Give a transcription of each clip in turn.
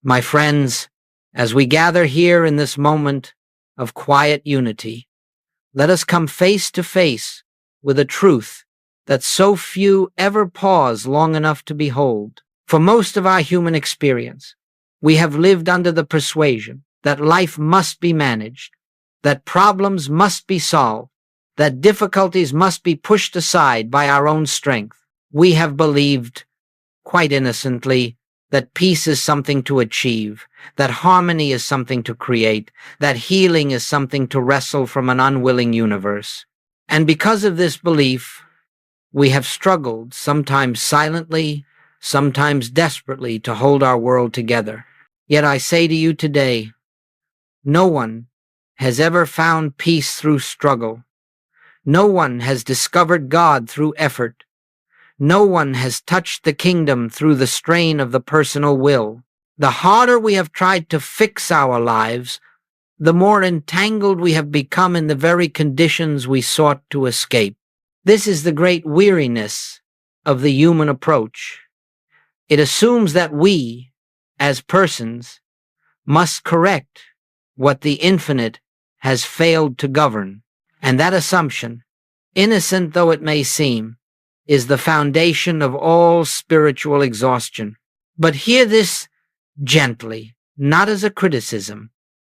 My friends, as we gather here in this moment of quiet unity, let us come face to face with a truth that so few ever pause long enough to behold. For most of our human experience, we have lived under the persuasion that life must be managed, that problems must be solved, that difficulties must be pushed aside by our own strength. We have believed, quite innocently, that peace is something to achieve, that harmony is something to create, that healing is something to wrestle from an unwilling universe. And because of this belief, we have struggled, sometimes silently, sometimes desperately, to hold our world together. Yet I say to you today, no one has ever found peace through struggle. No one has discovered God through effort. No one has touched the kingdom through the strain of the personal will. The harder we have tried to fix our lives, the more entangled we have become in the very conditions we sought to escape. This is the great weariness of the human approach. It assumes that we, as persons, must correct what the infinite has failed to govern. And that assumption, innocent though it may seem, is the foundation of all spiritual exhaustion. But hear this gently, not as a criticism,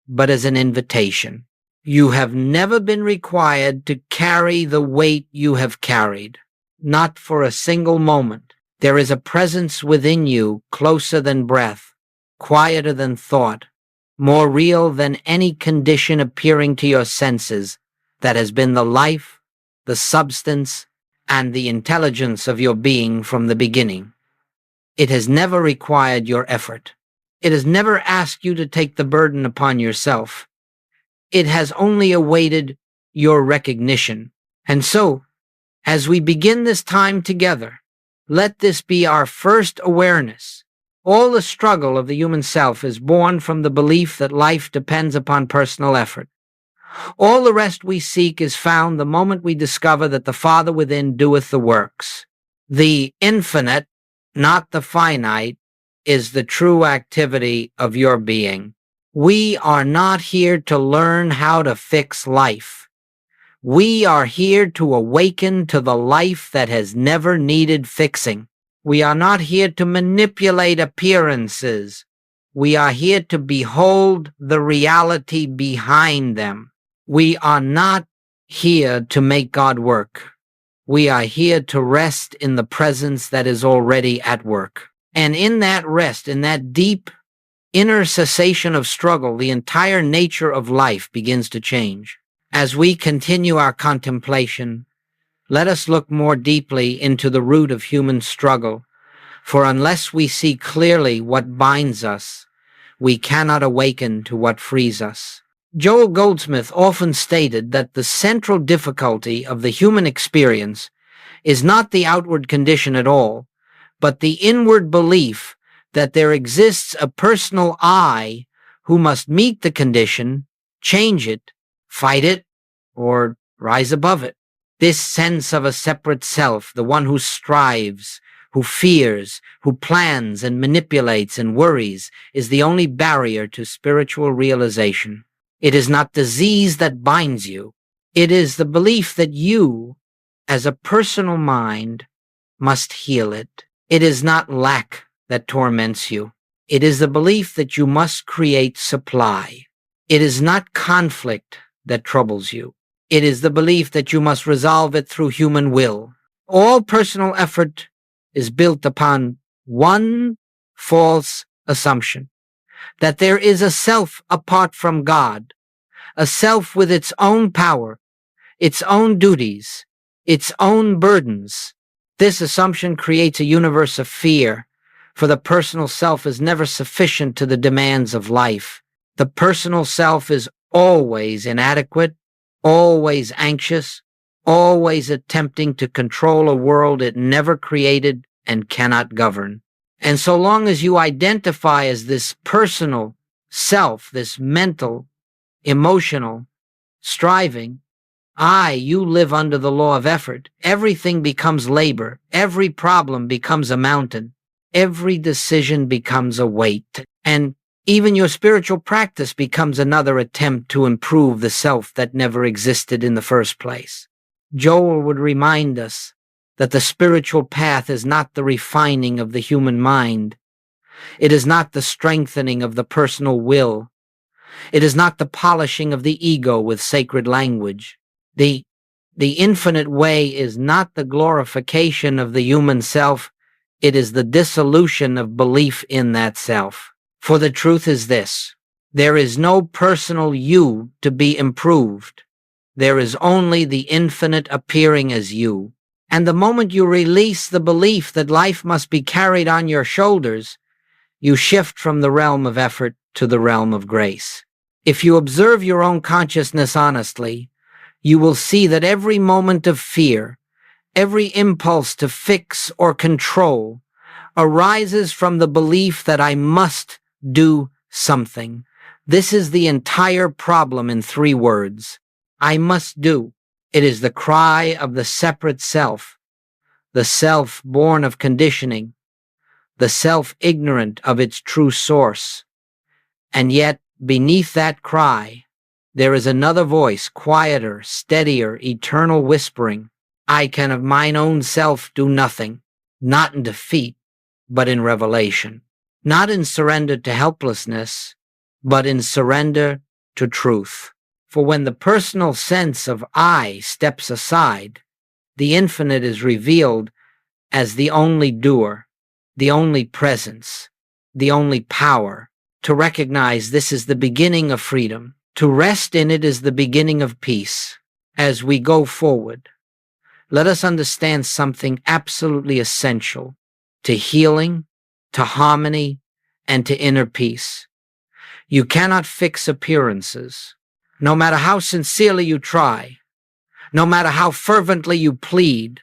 but as an invitation. You have never been required to carry the weight you have carried, not for a single moment. There is a presence within you closer than breath, quieter than thought, more real than any condition appearing to your senses, that has been the life, the substance, and the intelligence of your being from the beginning. It has never required your effort. It has never asked you to take the burden upon yourself. It has only awaited your recognition. And so, as we begin this time together, let this be our first awareness. All the struggle of the human self is born from the belief that life depends upon personal effort. All the rest we seek is found the moment we discover that the Father within doeth the works. The infinite, not the finite, is the true activity of your being. We are not here to learn how to fix life. We are here to awaken to the life that has never needed fixing. We are not here to manipulate appearances. We are here to behold the reality behind them. We are not here to make God work. We are here to rest in the presence that is already at work. And in that rest, in that deep inner cessation of struggle, the entire nature of life begins to change. As we continue our contemplation, let us look more deeply into the root of human struggle, for unless we see clearly what binds us, we cannot awaken to what frees us. Joel Goldsmith often stated that the central difficulty of the human experience is not the outward condition at all, but the inward belief that there exists a personal I who must meet the condition, change it, fight it, or rise above it. This sense of a separate self, the one who strives, who fears, who plans and manipulates and worries, is the only barrier to spiritual realization. It is not disease that binds you. It is the belief that you, as a personal mind, must heal it. It is not lack that torments you. It is the belief that you must create supply. It is not conflict that troubles you. It is the belief that you must resolve it through human will. All personal effort is built upon one false assumption, that there is a self apart from God, a self with its own power, its own duties, its own burdens. This assumption creates a universe of fear, for the personal self is never sufficient to the demands of life. The personal self is always inadequate, always anxious, always attempting to control a world it never created and cannot govern. And so long as you identify as this personal self, this mental, emotional, striving, you live under the law of effort. Everything becomes labor. Every problem becomes a mountain. Every decision becomes a weight. And Even your spiritual practice becomes another attempt to improve the self that never existed in the first place. Joel would remind us that the spiritual path is not the refining of the human mind. It is not the strengthening of the personal will. It is not the polishing of the ego with sacred language. The infinite way is not the glorification of the human self. It is the dissolution of belief in that self. For the truth is this: there is no personal you to be improved. There is only the infinite appearing as you. And the moment you release the belief that life must be carried on your shoulders, you shift from the realm of effort to the realm of grace. If you observe your own consciousness honestly, you will see that every moment of fear, every impulse to fix or control, arises from the belief that I must do something. This is the entire problem in 3 words. I must do. It is the cry of the separate self, the self born of conditioning, the self ignorant of its true source. And yet, beneath that cry, there is another voice, quieter, steadier, eternal, whispering, I can of mine own self do nothing, not in defeat, but in revelation, not in surrender to helplessness, but in surrender to truth. For when the personal sense of I steps aside, the infinite is revealed as the only doer, the only presence, the only power. To recognize this is the beginning of freedom. To rest in it is the beginning of peace. As we go forward, let us understand something absolutely essential to healing, to harmony, and to inner peace. You cannot fix appearances. No matter how sincerely you try, no matter how fervently you plead,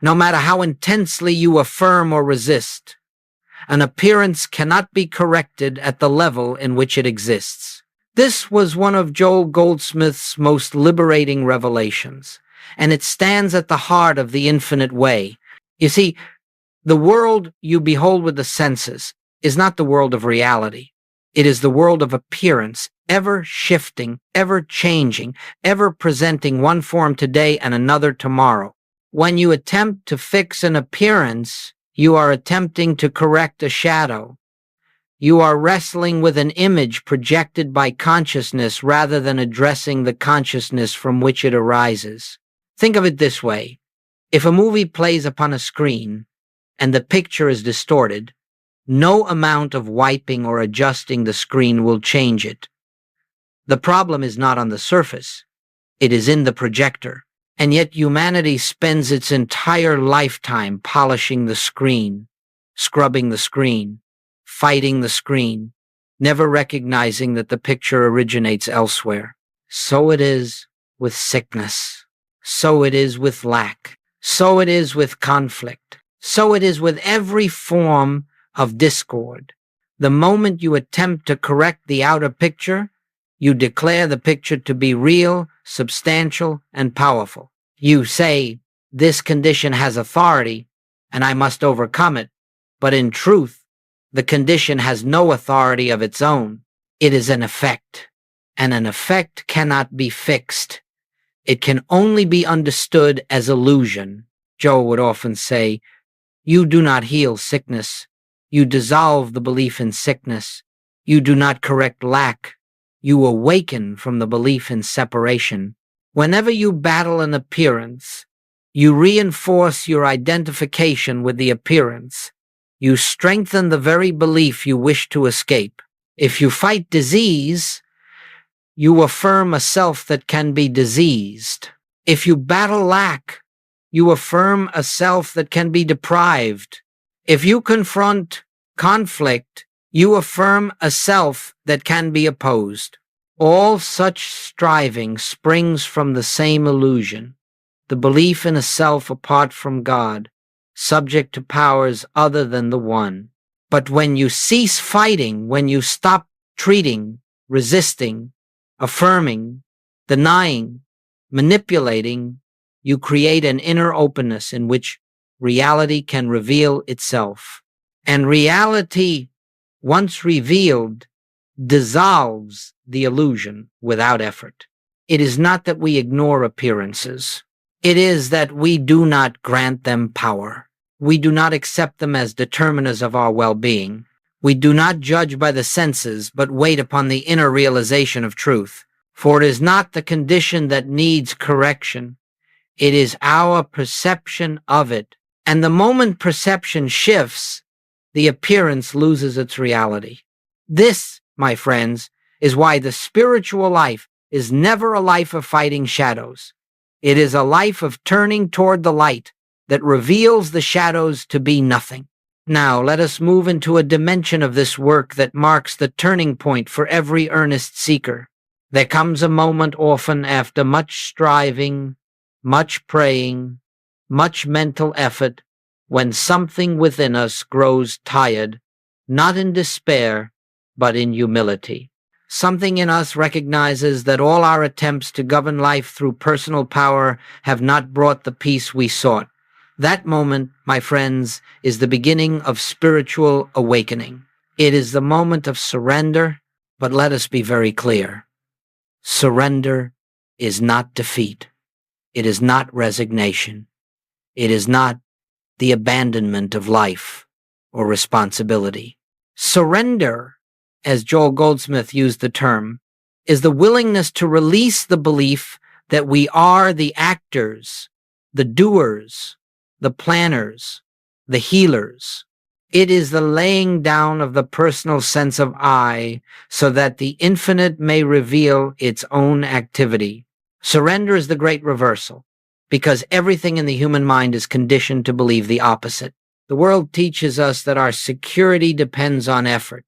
no matter how intensely you affirm or resist, an appearance cannot be corrected at the level in which it exists. This was one of Joel Goldsmith's most liberating revelations, and it stands at the heart of the infinite way. You see, the world you behold with the senses is not the world of reality. It is the world of appearance, ever shifting, ever changing, ever presenting one form today and another tomorrow. When you attempt to fix an appearance, you are attempting to correct a shadow. You are wrestling with an image projected by consciousness rather than addressing the consciousness from which it arises. Think of it this way. If a movie plays upon a screen and the picture is distorted, no amount of wiping or adjusting the screen will change it. The problem is not on the surface. It is in the projector. And yet humanity spends its entire lifetime polishing the screen, scrubbing the screen, fighting the screen, never recognizing that the picture originates elsewhere. So it is with sickness. So it is with lack. So it is with conflict. So it is with every form of discord. The moment you attempt to correct the outer picture, you declare the picture to be real, substantial, and powerful. You say, this condition has authority, and I must overcome it. But in truth, the condition has no authority of its own. It is an effect, and an effect cannot be fixed. It can only be understood as illusion. Joe would often say, you do not heal sickness. You dissolve the belief in sickness. You do not correct lack. You awaken from the belief in separation. Whenever you battle an appearance, you reinforce your identification with the appearance. You strengthen the very belief you wish to escape. If you fight disease, you affirm a self that can be diseased. If you battle lack, you affirm a self that can be deprived. If you confront conflict, you affirm a self that can be opposed. All such striving springs from the same illusion, the belief in a self apart from God, subject to powers other than the one. But when you cease fighting, when you stop treating, resisting, affirming, denying, manipulating, you create an inner openness in which reality can reveal itself. And reality, once revealed, dissolves the illusion without effort. It is not that we ignore appearances. It is that we do not grant them power. We do not accept them as determiners of our well-being. We do not judge by the senses, but wait upon the inner realization of truth. For it is not the condition that needs correction. It is our perception of it. And the moment perception shifts, the appearance loses its reality. This, my friends, is why the spiritual life is never a life of fighting shadows. It is a life of turning toward the light that reveals the shadows to be nothing. Now let us move into a dimension of this work that marks the turning point for every earnest seeker. There comes a moment often after much striving, much praying, much mental effort, when something within us grows tired, not in despair, but in humility. Something in us recognizes that all our attempts to govern life through personal power have not brought the peace we sought. That moment, my friends, is the beginning of spiritual awakening. It is the moment of surrender, but let us be very clear. Surrender is not defeat. It is not resignation. It is not the abandonment of life or responsibility. Surrender, as Joel Goldsmith used the term, is the willingness to release the belief that we are the actors, the doers, the planners, the healers. It is the laying down of the personal sense of I so that the infinite may reveal its own activity. Surrender is the great reversal, because everything in the human mind is conditioned to believe the opposite. The world teaches us that our security depends on effort,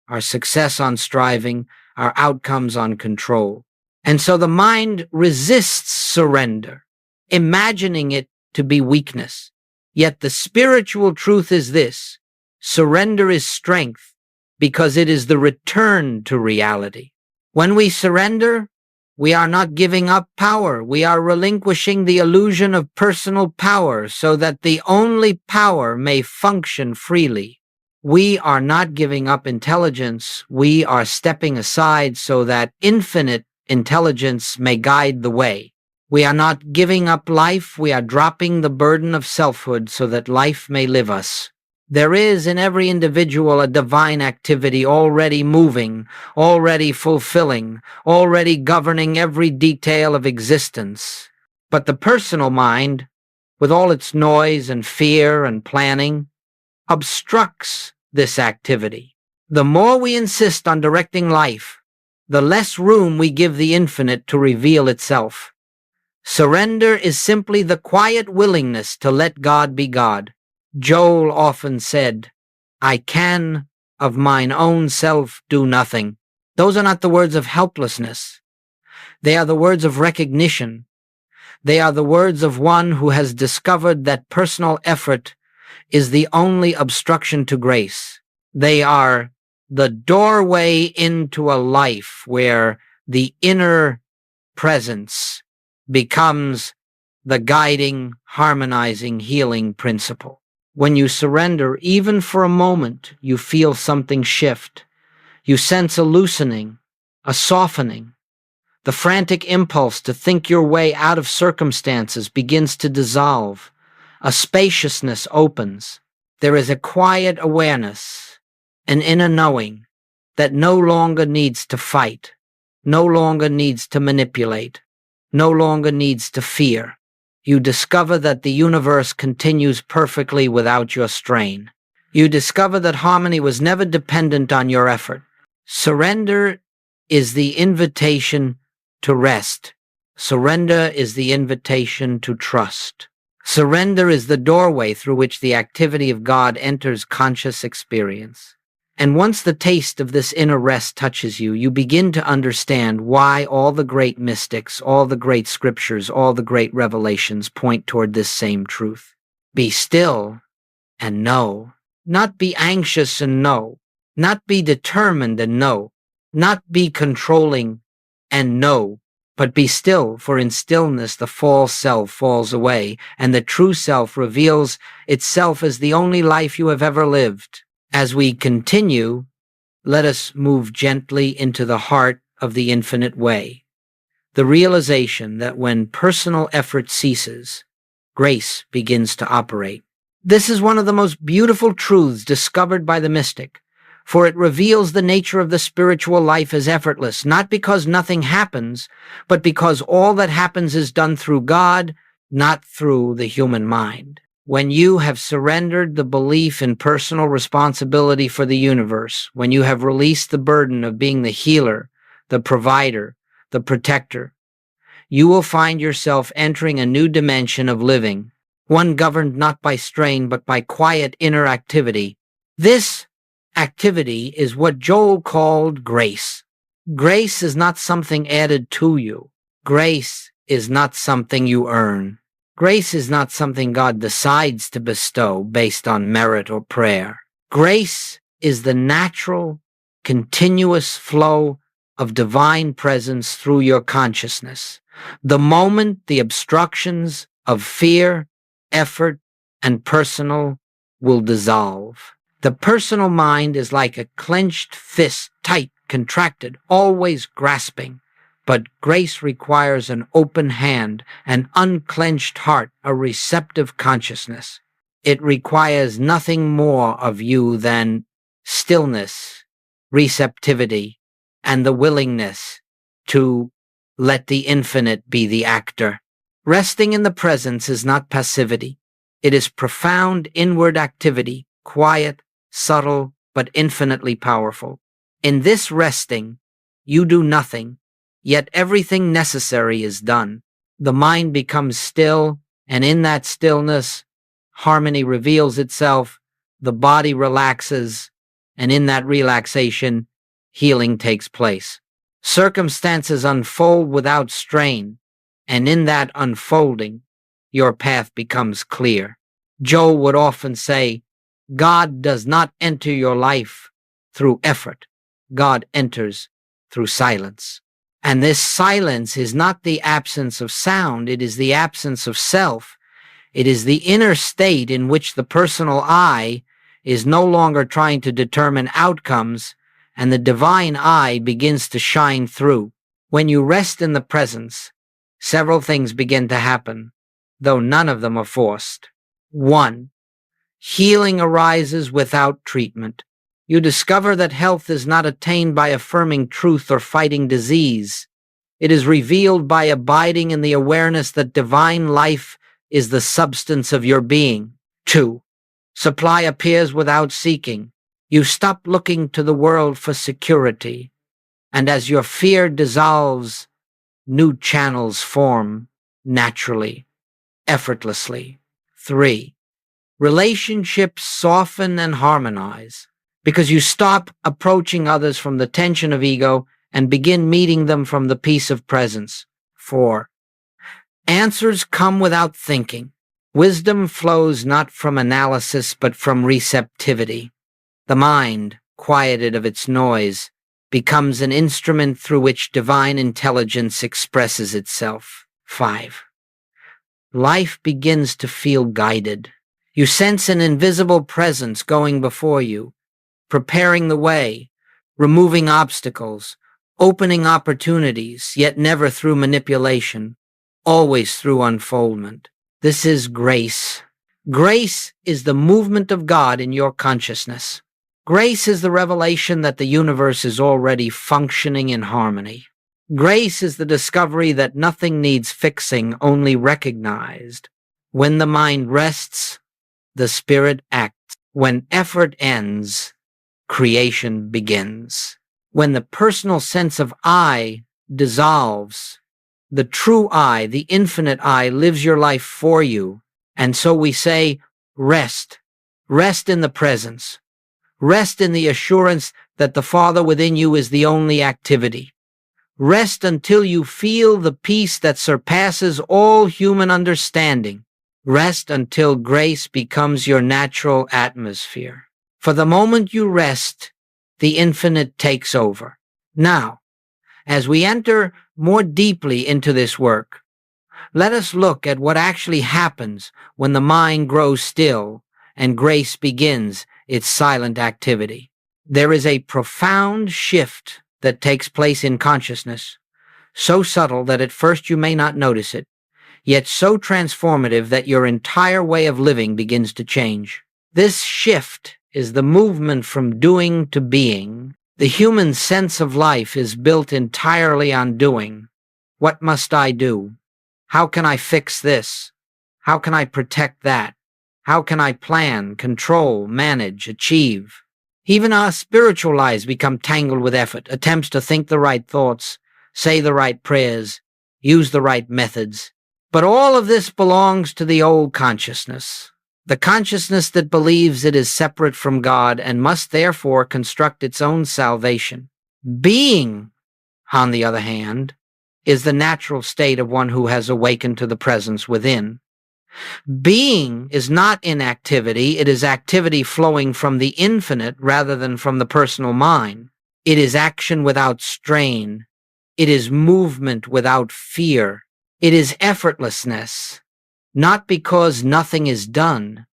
our success on striving, our outcomes on control. And so the mind resists surrender, imagining it to be weakness. Yet the spiritual truth is this: surrender is strength, because it is the return to reality. When we surrender, we are not giving up power. We are relinquishing the illusion of personal power so that the only power may function freely. We are not giving up intelligence. We are stepping aside so that infinite intelligence may guide the way. We are not giving up life. We are dropping the burden of selfhood so that life may live us. There is in every individual a divine activity already moving, already fulfilling, already governing every detail of existence. But the personal mind, with all its noise and fear and planning, obstructs this activity. The more we insist on directing life, the less room we give the infinite to reveal itself. Surrender is simply the quiet willingness to let God be God. Joel often said, "I can of mine own self do nothing." Those are not the words of helplessness. They are the words of recognition. They are the words of one who has discovered that personal effort is the only obstruction to grace. They are the doorway into a life where the inner presence becomes the guiding, harmonizing, healing principle. When you surrender, even for a moment, you feel something shift. You sense a loosening, a softening. The frantic impulse to think your way out of circumstances begins to dissolve. A spaciousness opens. There is a quiet awareness, an inner knowing that no longer needs to fight, no longer needs to manipulate, no longer needs to fear. You discover that the universe continues perfectly without your strain. You discover that harmony was never dependent on your effort. Surrender is the invitation to rest. Surrender is the invitation to trust. Surrender is the doorway through which the activity of God enters conscious experience. And once the taste of this inner rest touches you, you begin to understand why all the great mystics, all the great scriptures, all the great revelations point toward this same truth. Be still and know. Not be anxious and know. Not be determined and know. Not be controlling and know. But be still, for in stillness the false self falls away, and the true self reveals itself as the only life you have ever lived. As we continue, let us move gently into the heart of the infinite way, the realization that when personal effort ceases, grace begins to operate. This is one of the most beautiful truths discovered by the mystic, for it reveals the nature of the spiritual life as effortless, not because nothing happens, but because all that happens is done through God, not through the human mind. When you have surrendered the belief in personal responsibility for the universe, when you have released the burden of being the healer, the provider, the protector, you will find yourself entering a new dimension of living, one governed not by strain but by quiet inner activity. This activity is what Joel called grace. Grace is not something added to you. Grace is not something you earn. Grace is not something God decides to bestow based on merit or prayer. Grace is the natural, continuous flow of divine presence through your consciousness. The moment the obstructions of fear, effort, and personal will dissolve. The personal mind is like a clenched fist, tight, contracted, always grasping. But grace requires an open hand, an unclenched heart, a receptive consciousness. It requires nothing more of you than stillness, receptivity, and the willingness to let the infinite be the actor. Resting in the presence is not passivity. It is profound inward activity, quiet, subtle, but infinitely powerful. In this resting, you do nothing, yet everything necessary is done. The mind becomes still, and in that stillness, harmony reveals itself, the body relaxes, and in that relaxation, healing takes place. Circumstances unfold without strain, and in that unfolding, your path becomes clear. Joel would often say, God does not enter your life through effort. God enters through silence. And this silence is not the absence of sound, it is the absence of self. It is the inner state in which the personal I is no longer trying to determine outcomes, and the divine I begins to shine through. When you rest in the presence, several things begin to happen, though none of them are forced. 1. Healing arises without treatment. You discover that health is not attained by affirming truth or fighting disease. It is revealed by abiding in the awareness that divine life is the substance of your being. 2. Supply appears without seeking. You stop looking to the world for security, and as your fear dissolves, new channels form naturally, effortlessly. 3. Relationships soften and harmonize because you stop approaching others from the tension of ego and begin meeting them from the peace of presence. 4. Answers come without thinking. Wisdom flows not from analysis but from receptivity. The mind, quieted of its noise, becomes an instrument through which divine intelligence expresses itself. 5. Life begins to feel guided. You sense an invisible presence going before you, preparing the way, removing obstacles, opening opportunities, yet never through manipulation, always through unfoldment. This is grace. Grace is the movement of God in your consciousness. Grace is the revelation that the universe is already functioning in harmony. Grace is the discovery that nothing needs fixing, only recognized. When the mind rests, the spirit acts. When effort ends, creation begins. When the personal sense of I dissolves, the true I, the infinite I, lives your life for you. And so we say, rest. Rest in the presence. Rest in the assurance that the Father within you is the only activity. Rest until you feel the peace that surpasses all human understanding. Rest until grace becomes your natural atmosphere. For the moment you rest, the infinite takes over. Now, as we enter more deeply into this work, let us look at what actually happens when the mind grows still and grace begins its silent activity. There is a profound shift that takes place in consciousness, so subtle that at first you may not notice it, yet so transformative that your entire way of living begins to change. This shift is the movement from doing to being. The human sense of life is built entirely on doing. What must I do? How can I fix this? How can I protect that? How can I plan, control, manage, achieve? Even our spiritual lives become tangled with effort, attempts to think the right thoughts, say the right prayers, use the right methods. But all of this belongs to the old consciousness, the consciousness that believes it is separate from God and must therefore construct its own salvation. Being, on the other hand, is the natural state of one who has awakened to the presence within. Being is not inactivity, it is activity flowing from the infinite rather than from the personal mind. It is action without strain. It is movement without fear. It is effortlessness, not because nothing is done,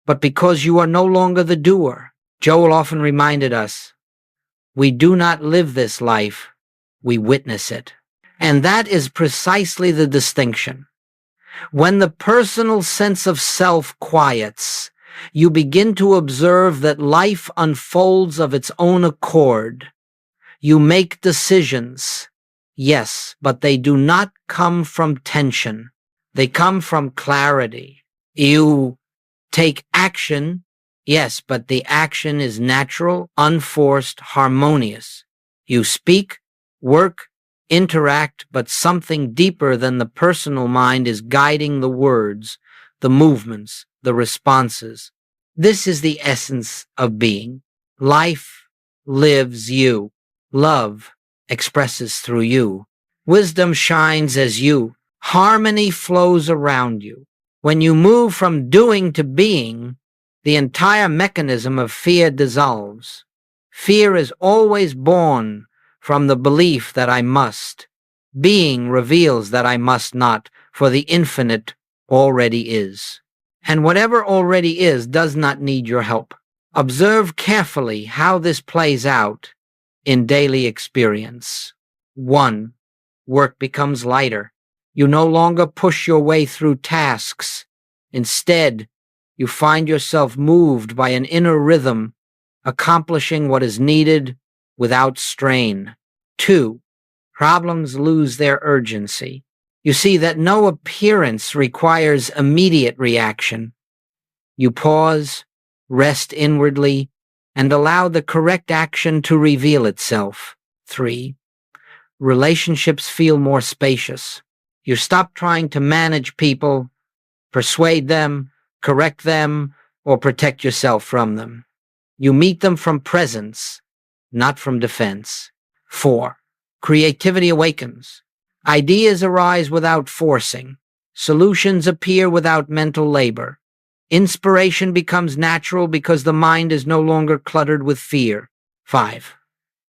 but because you are no longer the doer. Joel often reminded us, we do not live this life, we witness it. And that is precisely the distinction. When the personal sense of self quiets, you begin to observe that life unfolds of its own accord. You make decisions, yes, but they do not come from tension. They come from clarity. You take action, yes, but the action is natural, unforced, harmonious. You speak, work, interact, but something deeper than the personal mind is guiding the words, the movements, the responses. This is the essence of being. Life lives you. Love expresses through you. Wisdom shines as you. Harmony flows around you. When you move from doing to being, the entire mechanism of fear dissolves. Fear is always born from the belief that I must. Being reveals that I must not, for the infinite already is. And whatever already is does not need your help. Observe carefully how this plays out in daily experience. 1. Work becomes lighter. You no longer push your way through tasks. Instead, you find yourself moved by an inner rhythm, accomplishing what is needed without strain. 2. Problems lose their urgency. You see that no appearance requires immediate reaction. You pause, rest inwardly, and allow the correct action to reveal itself. 3. Relationships feel more spacious. You stop trying to manage people, persuade them, correct them, or protect yourself from them. You meet them from presence, not from defense. 4. Creativity awakens. Ideas arise without forcing. Solutions appear without mental labor. Inspiration becomes natural because the mind is no longer cluttered with fear. 5.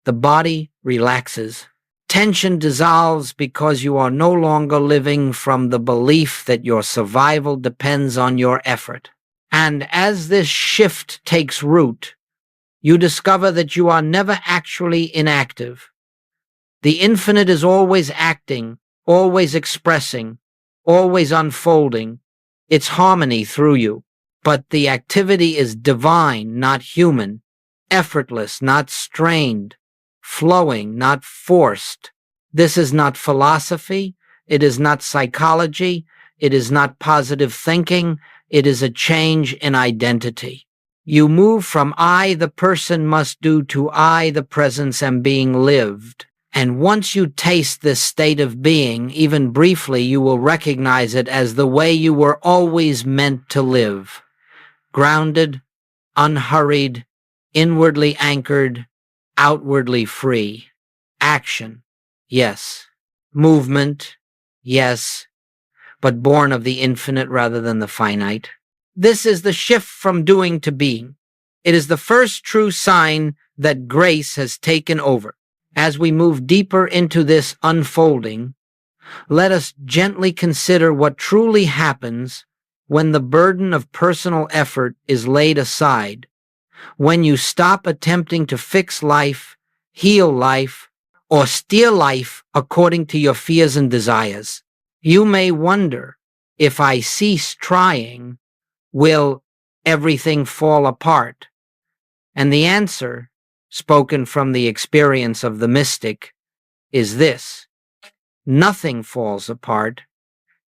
The body relaxes. Tension dissolves because you are no longer living from the belief that your survival depends on your effort. And as this shift takes root, you discover that you are never actually inactive. The infinite is always acting, always expressing, always unfolding its harmony through you. But the activity is divine, not human, effortless, not strained, flowing, not forced. This is not philosophy. It is not psychology. It is not positive thinking. It is a change in identity. You move from I, the person must do, to I, the presence am being lived. And once you taste this state of being, even briefly, you will recognize it as the way you were always meant to live. Grounded, unhurried, inwardly anchored, outwardly free. Action, yes. Movement, yes. But born of the infinite rather than the finite. This is the shift from doing to being. It is the first true sign that grace has taken over. As we move deeper into this unfolding, let us gently consider what truly happens when the burden of personal effort is laid aside, When you stop attempting to fix life, heal life, or steer life according to your fears and desires. You may wonder, if I cease trying, will everything fall apart? And the answer, spoken from the experience of the mystic, is this: nothing falls apart,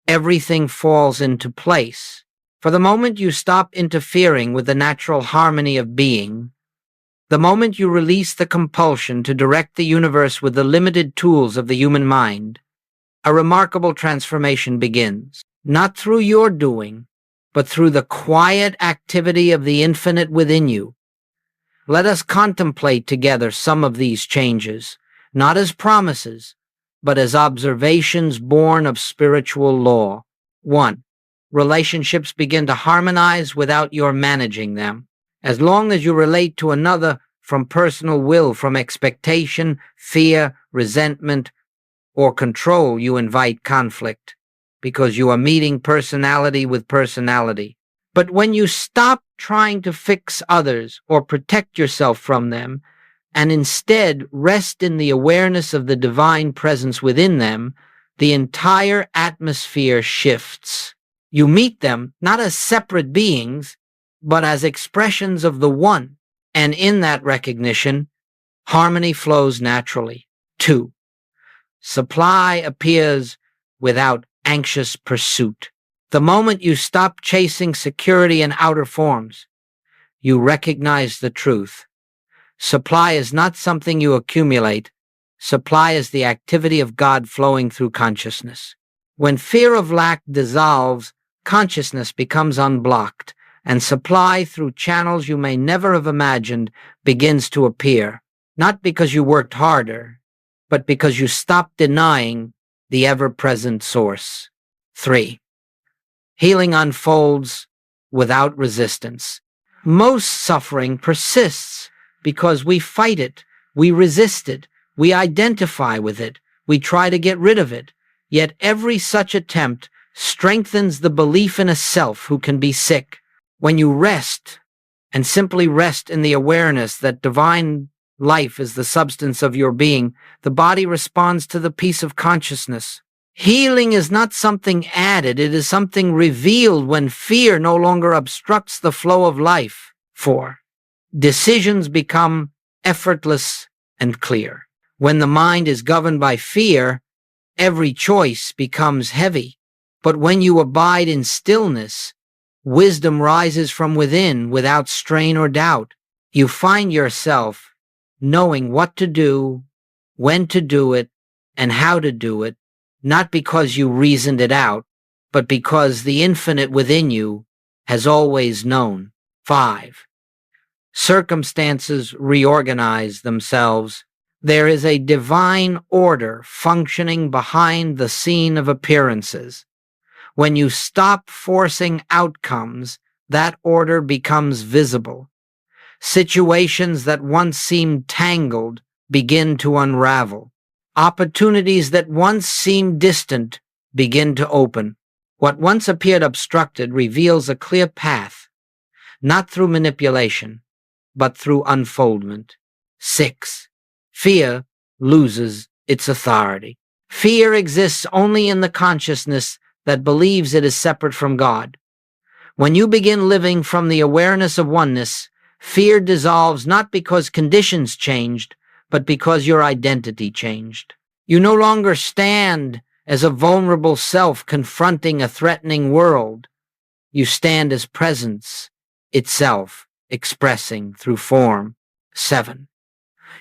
everything falls into place. For the moment you stop interfering with the natural harmony of being, the moment you release the compulsion to direct the universe with the limited tools of the human mind, a remarkable transformation begins, not through your doing, but through the quiet activity of the infinite within you. Let us contemplate together some of these changes, not as promises, but as observations born of spiritual law. 1. Relationships begin to harmonize without your managing them. As long as you relate to another from personal will, from expectation, fear, resentment, or control, you invite conflict, because you are meeting personality with personality. But when you stop trying to fix others or protect yourself from them, and instead rest in the awareness of the divine presence within them, the entire atmosphere shifts. You meet them not as separate beings, but as expressions of the One, and in that recognition, harmony flows naturally. 2. Supply appears without anxious pursuit. The moment you stop chasing security in outer forms, you recognize the truth. Supply is not something you accumulate. Supply is the activity of God flowing through consciousness. When fear of lack dissolves, consciousness becomes unblocked, and supply through channels you may never have imagined begins to appear, not because you worked harder, but because you stopped denying the ever-present source. 3. Healing unfolds without resistance. Most suffering persists because we fight it, we resist it, we identify with it, we try to get rid of it. Yet every such attempt strengthens the belief in a self who can be sick. When you rest, and simply rest in the awareness that divine life is the substance of your being, the body responds to the peace of consciousness. Healing is not something added, it is something revealed when fear no longer obstructs the flow of life. 4. Decisions become effortless and clear. When the mind is governed by fear, every choice becomes heavy. But when you abide in stillness, wisdom rises from within without strain or doubt. You find yourself knowing what to do, when to do it, and how to do it, not because you reasoned it out, but because the infinite within you has always known. 5. Circumstances reorganize themselves. There is a divine order functioning behind the scene of appearances. When you stop forcing outcomes, that order becomes visible. Situations that once seemed tangled begin to unravel. Opportunities that once seemed distant begin to open. What once appeared obstructed reveals a clear path, not through manipulation, but through unfoldment. 6. Fear loses its authority. Fear exists only in the consciousness that believes it is separate from God. When you begin living from the awareness of oneness, fear dissolves not because conditions changed, but because your identity changed. You no longer stand as a vulnerable self confronting a threatening world. You stand as presence itself, expressing through form. 7.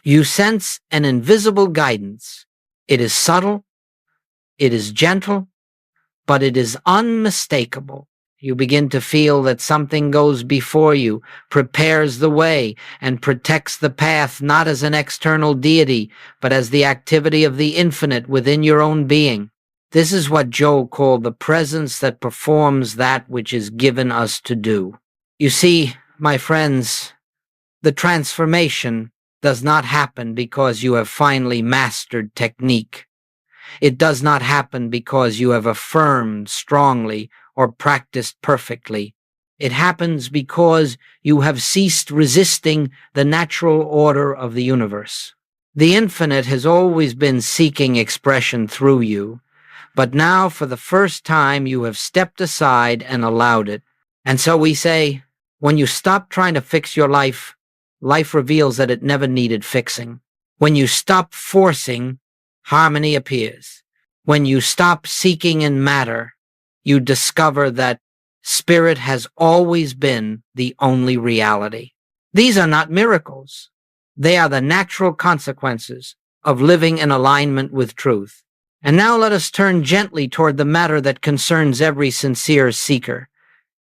You sense an invisible guidance. It is subtle, it is gentle, but it is unmistakable. You begin to feel that something goes before you, prepares the way, and protects the path not as an external deity, but as the activity of the infinite within your own being. This is what Joe called the presence that performs that which is given us to do. You see, my friends, the transformation does not happen because you have finally mastered technique. It does not happen because you have affirmed strongly or practiced perfectly. It happens because you have ceased resisting the natural order of the universe. The infinite has always been seeking expression through you, but now for the first time you have stepped aside and allowed it. And so we say, when you stop trying to fix your life, life reveals that it never needed fixing. When you stop forcing, harmony appears. When you stop seeking in matter, you discover that spirit has always been the only reality. These are not miracles. They are the natural consequences of living in alignment with truth. And now let us turn gently toward the matter that concerns every sincere seeker.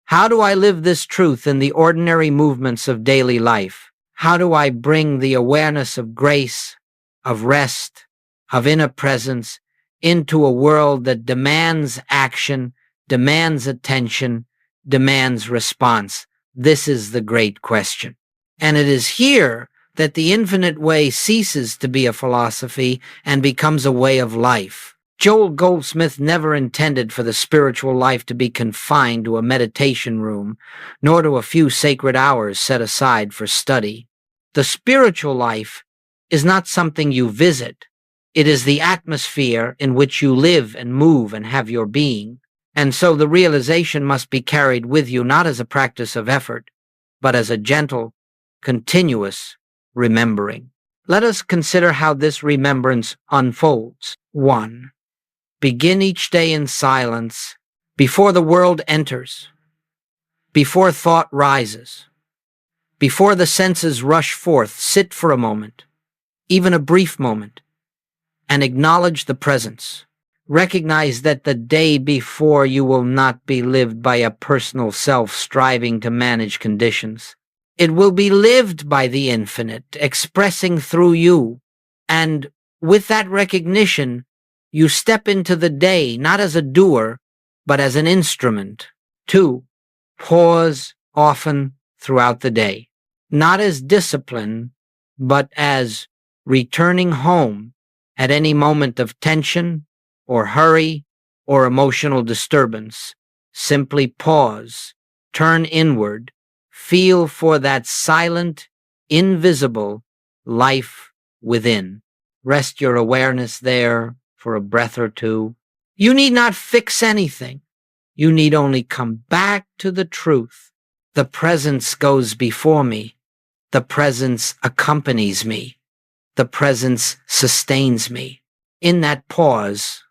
How do I live this truth in the ordinary movements of daily life? How do I bring the awareness of grace, of rest, of inner presence into a world that demands action, demands attention, demands response? This is the great question. And it is here that the infinite way ceases to be a philosophy and becomes a way of life. Joel Goldsmith never intended for the spiritual life to be confined to a meditation room, nor to a few sacred hours set aside for study. The spiritual life is not something you visit. It is the atmosphere in which you live and move and have your being. And so the realization must be carried with you not as a practice of effort, but as a gentle, continuous remembering. Let us consider how this remembrance unfolds. 1. Begin each day in silence, before the world enters, before thought rises, before the senses rush forth. Sit for a moment, even a brief moment, and acknowledge the presence. Recognize that the day before you will not be lived by a personal self striving to manage conditions. It will be lived by the infinite, expressing through you. And with that recognition, you step into the day not as a doer, but as an instrument. 2. Pause often throughout the day, not as discipline, but as returning home at any moment of tension or hurry or emotional disturbance. Simply pause, turn inward, feel for that silent, invisible life within. Rest your awareness there for a breath or two. You need not fix anything. You need only come back to the truth. The presence goes before me. The presence accompanies me. The presence sustains me. In that pause,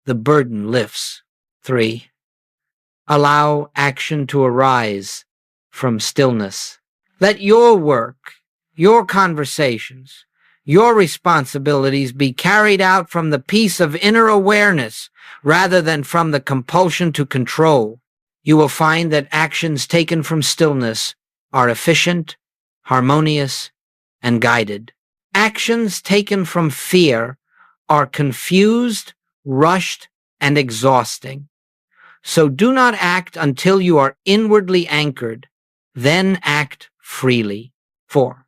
the burden lifts. 3. Allow action to arise from stillness. Let your work, your conversations, your responsibilities be carried out from the peace of inner awareness rather than from the compulsion to control. You will find that actions taken from stillness are efficient, harmonious, and guided. Actions taken from fear are confused, rushed, and exhausting. So do not act until you are inwardly anchored, then act freely. 4.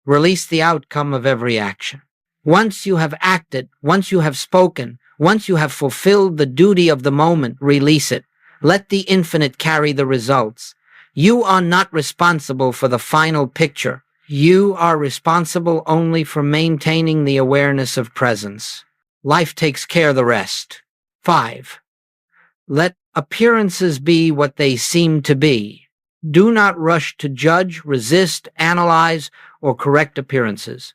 Release the outcome of every action. Once you have acted, once you have spoken, once you have fulfilled the duty of the moment, release it. Let the infinite carry the results. You are not responsible for the final picture. You are responsible only for maintaining the awareness of presence. Life takes care of the rest. 5. Let appearances be what they seem to be. Do not rush to judge, resist, analyze, or correct appearances.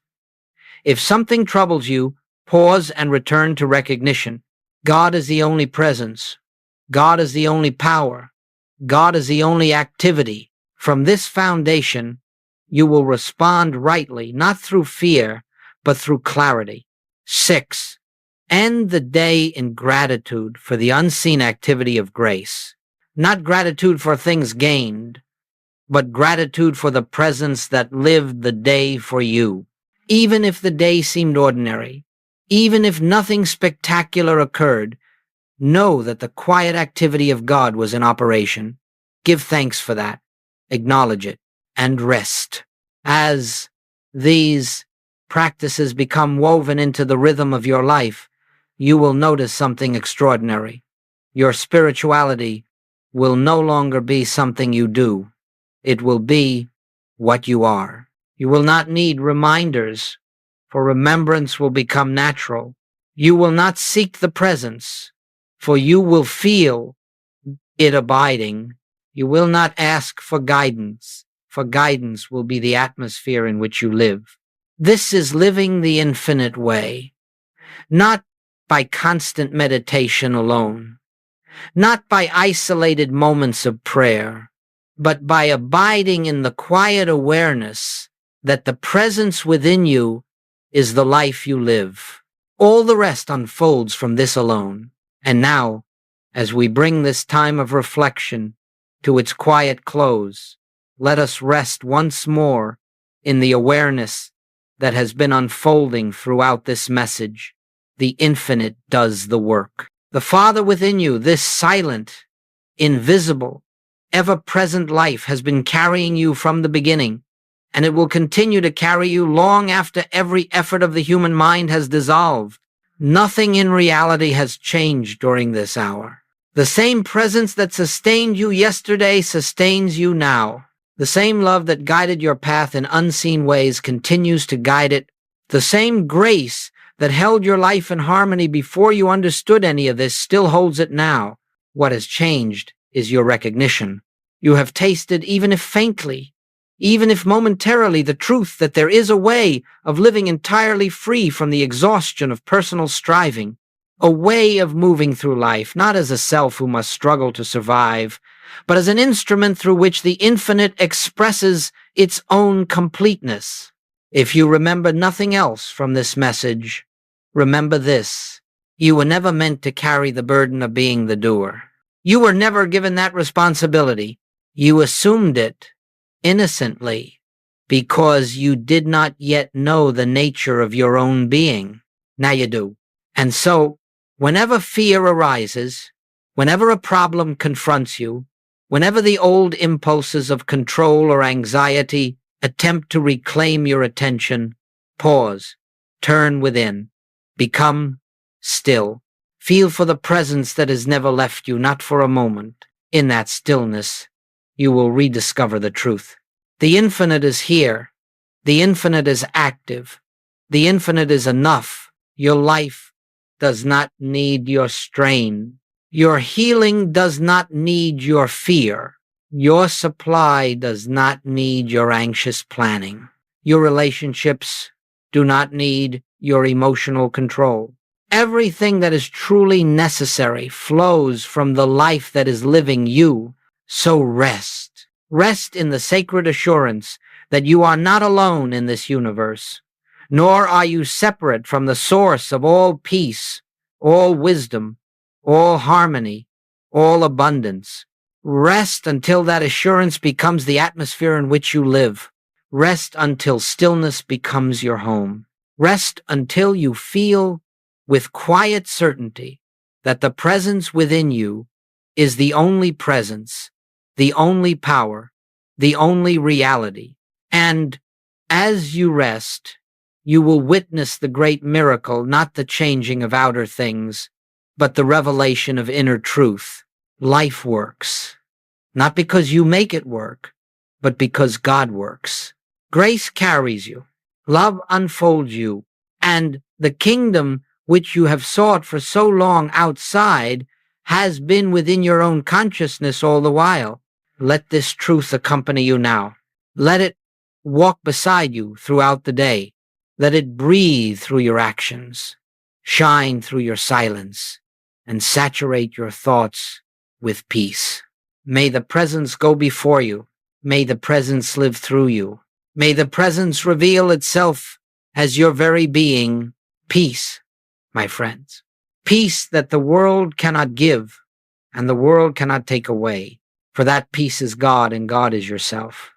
If something troubles you, pause and return to recognition. God is the only presence. God is the only power. God is the only activity. From this foundation, you will respond rightly, not through fear, but through clarity. 6. End the day in gratitude for the unseen activity of grace. Not gratitude for things gained, but gratitude for the presence that lived the day for you. Even if the day seemed ordinary, even if nothing spectacular occurred, know that the quiet activity of God was in operation. Give thanks for that. Acknowledge it and rest. As these practices become woven into the rhythm of your life, you will notice something extraordinary. Your spirituality will no longer be something you do. It will be what you are. You will not need reminders, for remembrance will become natural. You will not seek the presence, for you will feel it abiding. You will not ask for guidance will be the atmosphere in which you live. This is living the infinite way, not by constant meditation alone, not by isolated moments of prayer, but by abiding in the quiet awareness that the presence within you is the life you live. All the rest unfolds from this alone. And now, as we bring this time of reflection to its quiet close, let us rest once more in the awareness that has been unfolding throughout this message. The infinite does the work. The Father within you, this silent, invisible, ever-present life, has been carrying you from the beginning, and it will continue to carry you long after every effort of the human mind has dissolved. Nothing in reality has changed during this hour. The same presence that sustained you yesterday sustains you now. The same love that guided your path in unseen ways continues to guide it. The same grace that held your life in harmony before you understood any of this still holds it now. What has changed is your recognition. You have tasted, even if faintly, even if momentarily, the truth that there is a way of living entirely free from the exhaustion of personal striving, a way of moving through life, not as a self who must struggle to survive, but as an instrument through which the infinite expresses its own completeness. If you remember nothing else from this message, remember this: you were never meant to carry the burden of being the doer. You were never given that responsibility. You assumed it innocently because you did not yet know the nature of your own being. Now you do. And so, whenever fear arises, whenever a problem confronts you, whenever the old impulses of control or anxiety attempt to reclaim your attention, pause, turn within, become still. Feel for the presence that has never left you, not for a moment. In that stillness, you will rediscover the truth. The infinite is here. The infinite is active. The infinite is enough. Your life does not need your strain. Your healing does not need your fear. Your supply does not need your anxious planning. Your relationships do not need your emotional control. Everything that is truly necessary flows from the life that is living you. So rest. Rest in the sacred assurance that you are not alone in this universe, nor are you separate from the source of all peace, all wisdom, all harmony, all abundance. Rest until that assurance becomes the atmosphere in which you live. Rest until stillness becomes your home. Rest until you feel with quiet certainty that the presence within you is the only presence, the only power, the only reality. And as you rest, you will witness the great miracle, not the changing of outer things, but the revelation of inner truth. Life works, not because you make it work, but because God works. Grace carries you, love unfolds you, and the kingdom which you have sought for so long outside has been within your own consciousness all the while. Let this truth accompany you now. Let it walk beside you throughout the day. Let it breathe through your actions, shine through your silence, and saturate your thoughts with peace. May the presence go before you. May the presence live through you. May the presence reveal itself as your very being. Peace, my friends. Peace that the world cannot give and the world cannot take away. For that peace is God, and God is yourself.